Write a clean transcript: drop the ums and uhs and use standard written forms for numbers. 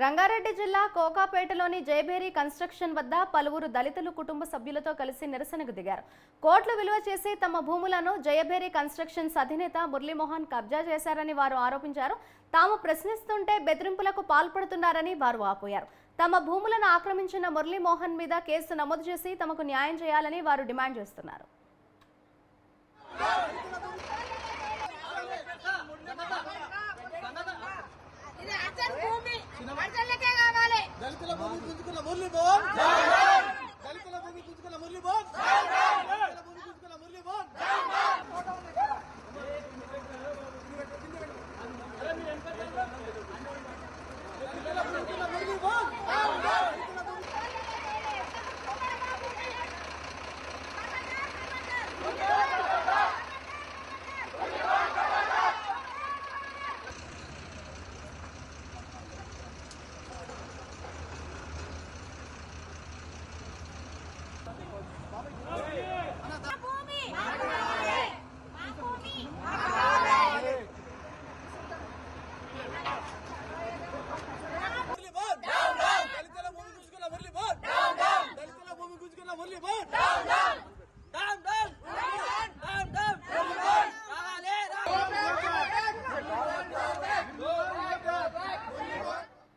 రంగారెడ్డి జిల్లా కోకాపేటలోని జయభేరి కన్స్ట్రక్షన్ వద్ద పలువురు దళితులు కుటుంబ సభ్యులతో కలిసి నిరసనకు దిగారు. కోట్ల విలువ చేసి తమ భూములను జయభేరి కన్స్ట్రక్షన్స్ అధినేత మురళీమోహన్ కబ్జా చేశారని వారు ఆరోపించారు. తాము ప్రశ్నిస్తుంటే బెదిరింపులకు పాల్పడుతున్నారని వారు వాపోయారు. తమ భూములను ఆక్రమించిన మురళీమోహన్ మీద కేసు నమోదు చేసి తమకు న్యాయం చేయాలని వారు డిమాండ్ చేస్తున్నారు. దళితుల భూమి గుంజుకున్న మురళీమోహన్